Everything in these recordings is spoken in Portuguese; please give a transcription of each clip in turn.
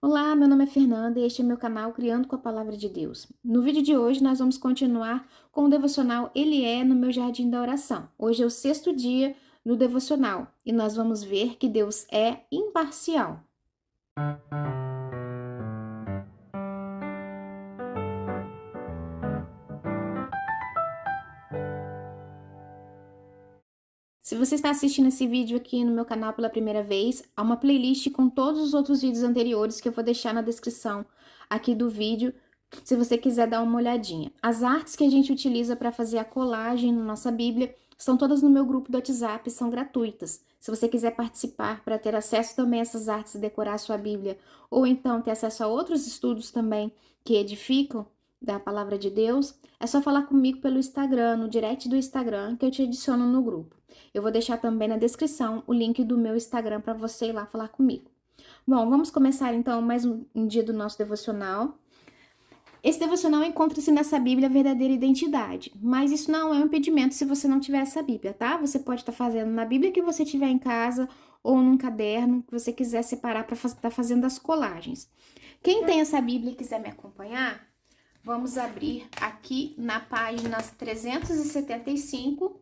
Olá, meu nome é Fernanda e este é meu canal Criando com a Palavra de Deus. No vídeo de hoje nós vamos continuar com o devocional Ele é no meu jardim da oração. Hoje é o sexto dia no devocional e nós vamos ver que Deus é imparcial. Se você está assistindo esse vídeo aqui no meu canal pela primeira vez, há uma playlist com todos os outros vídeos anteriores que eu vou deixar na descrição aqui do vídeo, se você quiser dar uma olhadinha. As artes que a gente utiliza para fazer a colagem na nossa Bíblia estão todas no meu grupo do WhatsApp, são gratuitas. Se você quiser participar para ter acesso também a essas artes e decorar a sua Bíblia, ou então ter acesso a outros estudos também que edificam da Palavra de Deus, é só falar comigo pelo Instagram, no direct do Instagram, que eu te adiciono no grupo. Eu vou deixar também na descrição o link do meu Instagram para você ir lá falar comigo. Bom, vamos começar então mais um dia do nosso devocional. Esse devocional encontra-se nessa Bíblia Verdadeira Identidade, mas isso não é um impedimento se você não tiver essa Bíblia, tá? Você pode estar fazendo na Bíblia que você tiver em casa ou num caderno que você quiser separar para estar fazendo as colagens. Quem tem essa Bíblia e quiser me acompanhar, vamos abrir aqui na página 375,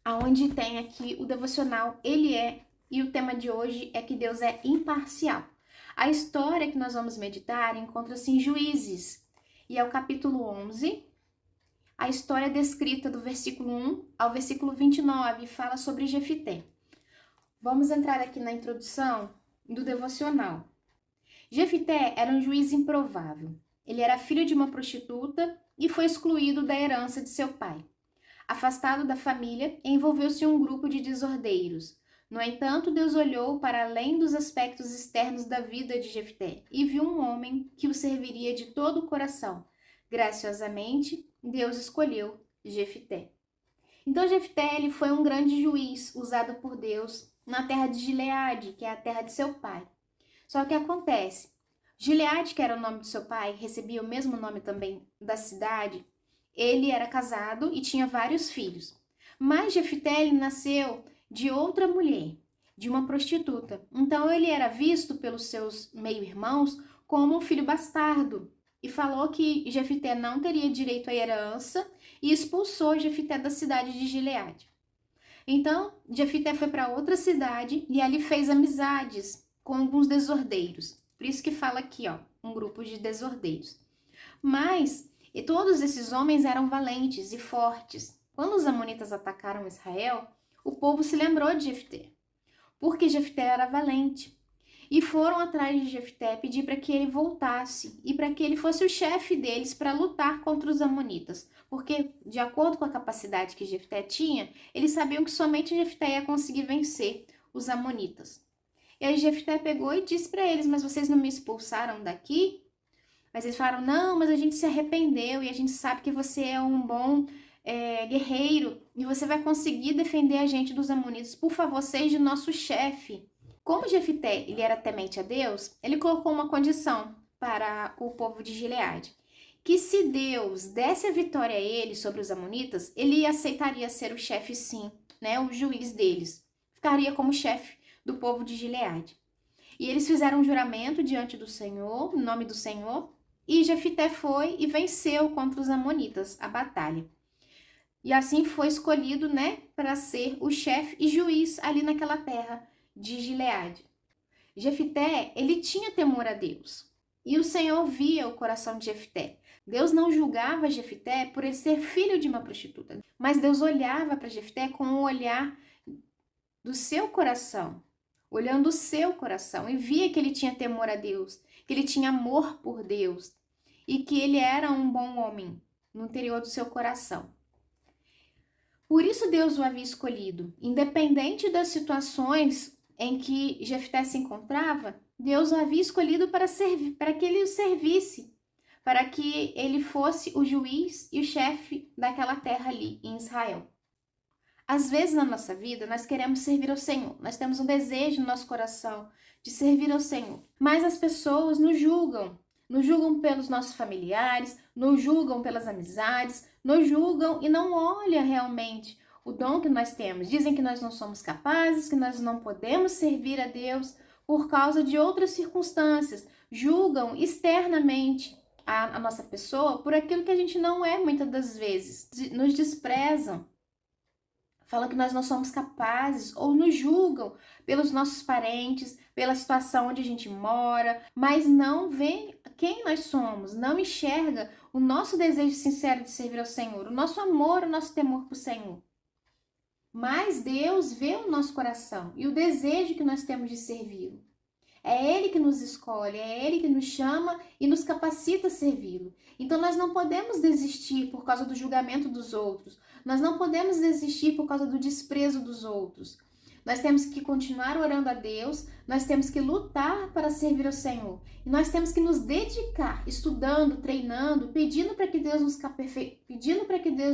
aonde tem aqui o devocional Ele é, e o tema de hoje é que Deus é imparcial. A história que nós vamos meditar encontra-se em Juízes, e é o capítulo 11. A história é descrita do versículo 1 ao versículo 29 fala sobre Jefité. Vamos entrar aqui na introdução do devocional. Jefité era um juiz improvável. Ele era filho de uma prostituta e foi excluído da herança de seu pai. Afastado da família, envolveu-se em um grupo de desordeiros. No entanto, Deus olhou para além dos aspectos externos da vida de Jefté e viu um homem que o serviria de todo o coração. Graciosamente, Deus escolheu Jefté. Então Jefté ele foi um grande juiz usado por Deus na terra de Gileade, que é a terra de seu pai. Só que acontece, Gileade, que era o nome de seu pai, recebia o mesmo nome também da cidade. Ele era casado e tinha vários filhos. Mas Jefté ele nasceu de outra mulher, de uma prostituta. Então ele era visto pelos seus meio-irmãos como um filho bastardo. E falou que Jefté não teria direito à herança e expulsou Jefté da cidade de Gileade. Então, Jefté foi para outra cidade e ali fez amizades com alguns desordeiros. Por isso que fala aqui, ó, um grupo de desordeiros. Mas e todos esses homens eram valentes e fortes. Quando os amonitas atacaram Israel, o povo se lembrou de Jefté, porque Jefté era valente. E foram atrás de Jefté pedir para que ele voltasse e para que ele fosse o chefe deles para lutar contra os amonitas, porque de acordo com a capacidade que Jefté tinha, eles sabiam que somente Jefté ia conseguir vencer os amonitas. E aí Jefté pegou e disse para eles: mas vocês não me expulsaram daqui? Mas eles falaram: não, mas a gente se arrependeu e a gente sabe que você é um bom guerreiro e você vai conseguir defender a gente dos amonitas. Por favor, seja nosso chefe. Como Jefté ele era temente a Deus, ele colocou uma condição para o povo de Gileade, que se Deus desse a vitória a ele sobre os amonitas, ele aceitaria ser o chefe sim, né, o juiz deles. Ficaria como chefe do povo de Gileade. E eles fizeram um juramento diante do Senhor, em nome do Senhor, e Jefté foi e venceu contra os amonitas a batalha. E assim foi escolhido, né, para ser o chefe e juiz ali naquela terra de Gileade. Jefté, ele tinha temor a Deus. E o Senhor via o coração de Jefté. Deus não julgava Jefté por ele ser filho de uma prostituta, mas Deus olhava para Jefté com o olhar do seu coração, olhando o seu coração, e via que ele tinha temor a Deus, que ele tinha amor por Deus e que ele era um bom homem no interior do seu coração. Por isso Deus o havia escolhido. Independente das situações em que Jefté se encontrava, Deus o havia escolhido para que ele o servisse, para que ele fosse o juiz e o chefe daquela terra ali em Israel. Às vezes na nossa vida nós queremos servir ao Senhor, nós temos um desejo no nosso coração de servir ao Senhor, mas as pessoas nos julgam pelos nossos familiares, nos julgam pelas amizades, nos julgam e não olham realmente o dom que nós temos. Dizem que nós não somos capazes, que nós não podemos servir a Deus por causa de outras circunstâncias, julgam externamente a nossa pessoa por aquilo que a gente não é muitas das vezes, nos desprezam, falam que nós não somos capazes ou nos julgam pelos nossos parentes, pela situação onde a gente mora, mas não vê quem nós somos, não enxerga o nosso desejo sincero de servir ao Senhor, o nosso amor, o nosso temor para o Senhor. Mas Deus vê o nosso coração e o desejo que nós temos de servi-lo. É Ele que nos escolhe, é Ele que nos chama e nos capacita a servi-lo. Então nós não podemos desistir por causa do julgamento dos outros. Nós não podemos desistir por causa do desprezo dos outros. Nós temos que continuar orando a Deus, nós temos que lutar para servir ao Senhor. E nós temos que nos dedicar, estudando, treinando, pedindo para que Deus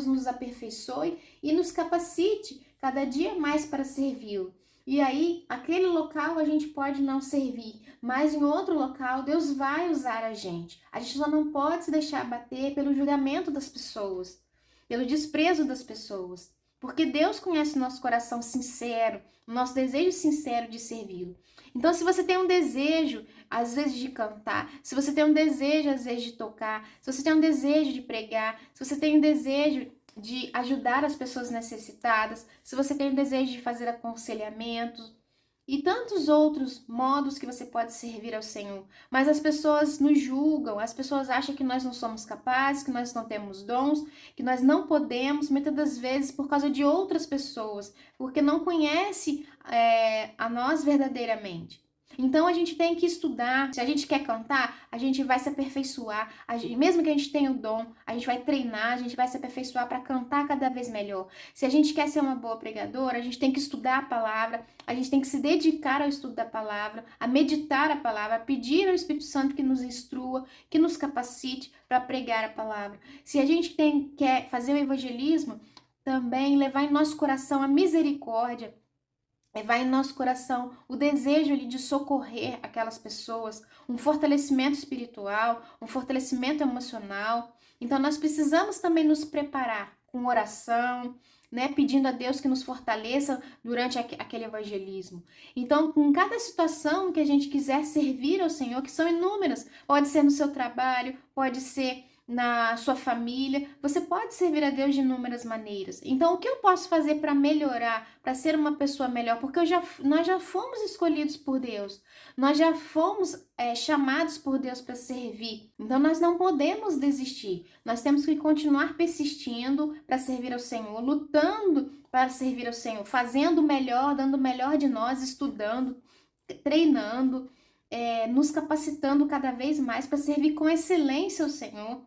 nos aperfeiçoe e nos capacite cada dia mais para servi-lo. E aí, aquele local a gente pode não servir, mas em outro local Deus vai usar a gente. A gente só não pode se deixar abater pelo julgamento das pessoas, pelo desprezo das pessoas. Porque Deus conhece o nosso coração sincero, o nosso desejo sincero de servi-lo. Então, se você tem um desejo, às vezes, de cantar, se você tem um desejo, às vezes, de tocar, se você tem um desejo de pregar, se você tem um desejo de ajudar as pessoas necessitadas, se você tem o desejo de fazer aconselhamento e tantos outros modos que você pode servir ao Senhor. Mas as pessoas nos julgam, as pessoas acham que nós não somos capazes, que nós não temos dons, que nós não podemos, muitas das vezes por causa de outras pessoas, porque não conhece a nós verdadeiramente. Então a gente tem que estudar. Se a gente quer cantar, a gente vai se aperfeiçoar. Mesmo que a gente tenha o dom, a gente vai treinar, a gente vai se aperfeiçoar para cantar cada vez melhor. Se a gente quer ser uma boa pregadora, a gente tem que estudar a palavra, a gente tem que se dedicar ao estudo da palavra, a meditar a palavra, a pedir ao Espírito Santo que nos instrua, que nos capacite para pregar a palavra. Se a gente quer fazer o evangelismo, também levar em nosso coração a misericórdia, levar em nosso coração o desejo ali de socorrer aquelas pessoas, um fortalecimento espiritual, um fortalecimento emocional. Então nós precisamos também nos preparar com oração, né, pedindo a Deus que nos fortaleça durante aquele evangelismo. Então, com cada situação que a gente quiser servir ao Senhor, que são inúmeras, pode ser no seu trabalho, pode ser na sua família, você pode servir a Deus de inúmeras maneiras. Então, o que eu posso fazer para melhorar, para ser uma pessoa melhor? Porque nós já fomos escolhidos por Deus, nós já fomos chamados por Deus para servir. Então, nós não podemos desistir, nós temos que continuar persistindo para servir ao Senhor, lutando para servir ao Senhor, fazendo o melhor, dando o melhor de nós, estudando, treinando, nos capacitando cada vez mais para servir com excelência ao Senhor.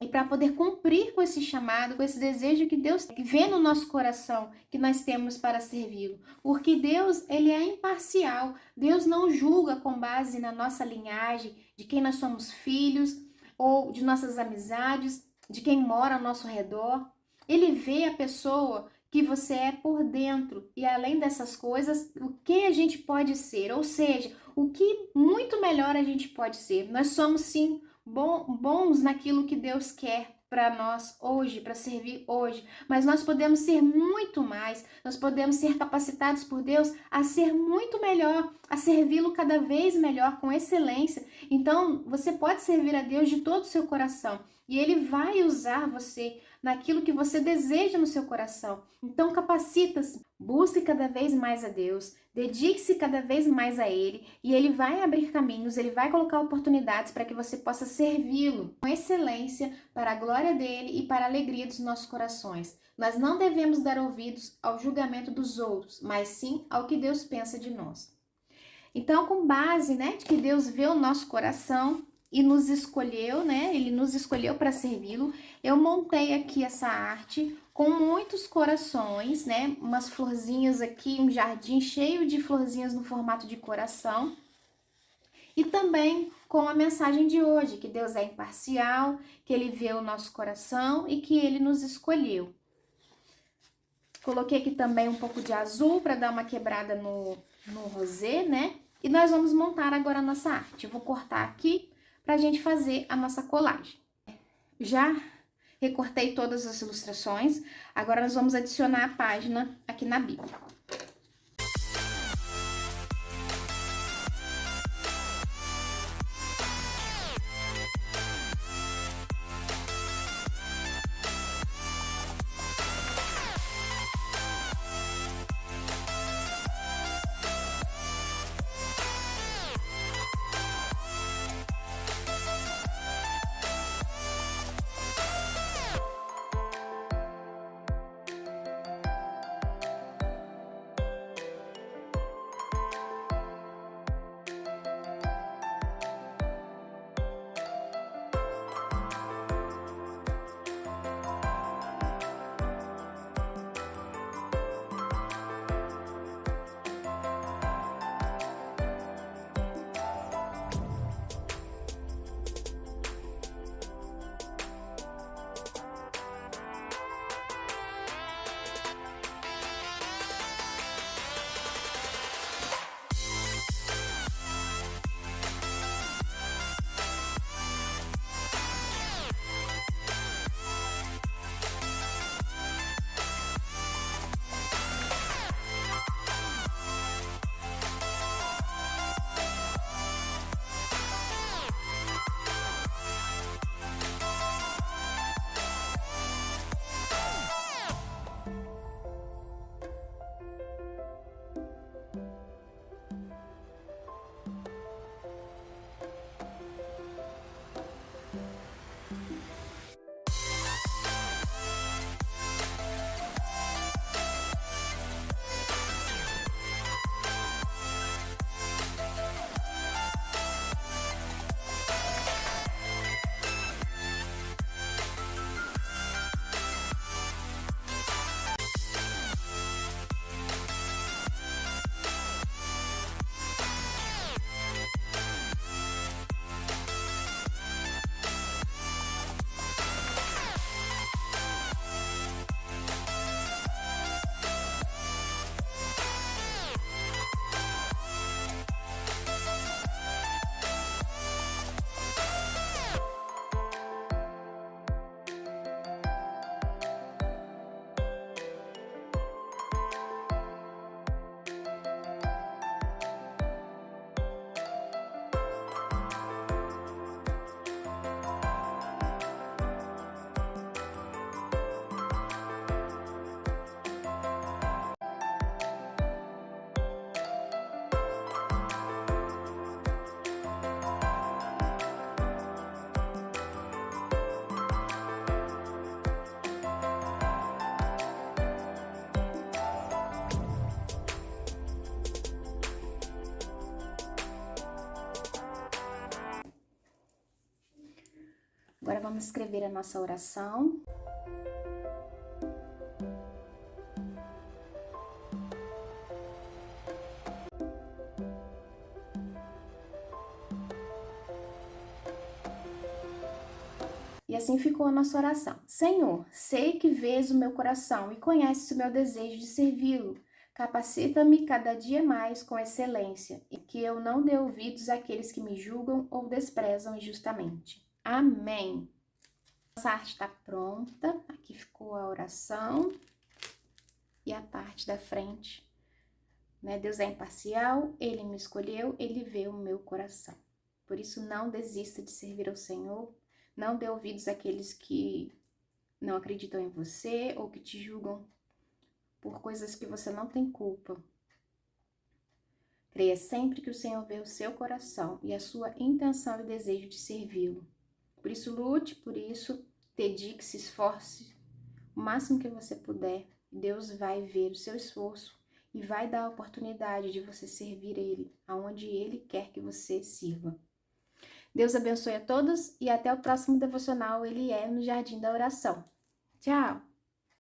E para poder cumprir com esse chamado, com esse desejo que Deus vê no nosso coração, que nós temos para servi-lo. Porque Deus, ele é imparcial. Deus não julga com base na nossa linhagem, de quem nós somos filhos, ou de nossas amizades, de quem mora ao nosso redor. Ele vê a pessoa que você é por dentro. E além dessas coisas, o que a gente pode ser. Ou seja, o que muito melhor a gente pode ser. Nós somos, sim, bons naquilo que Deus quer para nós hoje, para servir hoje, mas nós podemos ser muito mais, nós podemos ser capacitados por Deus a ser muito melhor, a servi-lo cada vez melhor, com excelência. Então, você pode servir a Deus de todo o seu coração e Ele vai usar você naquilo que você deseja no seu coração. Então, capacita-se, busque cada vez mais a Deus, dedique-se cada vez mais a Ele e Ele vai abrir caminhos, Ele vai colocar oportunidades para que você possa servi-lo com excelência para a glória dEle e para a alegria dos nossos corações. Nós não devemos dar ouvidos ao julgamento dos outros, mas sim ao que Deus pensa de nós. Então, com base, de que Deus vê o nosso coração e nos escolheu, Ele nos escolheu para servi-lo, eu montei aqui essa arte com muitos corações, umas florzinhas aqui, um jardim cheio de florzinhas no formato de coração. E também com a mensagem de hoje, que Deus é imparcial, que Ele vê o nosso coração e que Ele nos escolheu. Coloquei aqui também um pouco de azul para dar uma quebrada no rosé, E nós vamos montar agora a nossa arte. Eu vou cortar aqui para a gente fazer a nossa colagem. Já recortei todas as ilustrações, agora nós vamos adicionar a página aqui na Bíblia. Agora vamos escrever a nossa oração. E assim ficou a nossa oração. Senhor, sei que vês o meu coração e conheces o meu desejo de servi-lo. Capacita-me cada dia mais com excelência, e que eu não dê ouvidos àqueles que me julgam ou desprezam injustamente. Amém. Nossa arte está pronta. Aqui ficou a oração e a parte da frente. Né? Deus é imparcial, Ele me escolheu, Ele vê o meu coração. Por isso, não desista de servir ao Senhor. Não dê ouvidos àqueles que não acreditam em você ou que te julgam por coisas que você não tem culpa. Creia sempre que o Senhor vê o seu coração e a sua intenção e desejo de servi-lo. Por isso, lute, por isso, dedique, se esforce o máximo que você puder. Deus vai ver o seu esforço e vai dar a oportunidade de você servir Ele, aonde Ele quer que você sirva. Deus abençoe a todos e até o próximo devocional. Ele é no Jardim da Oração. Tchau!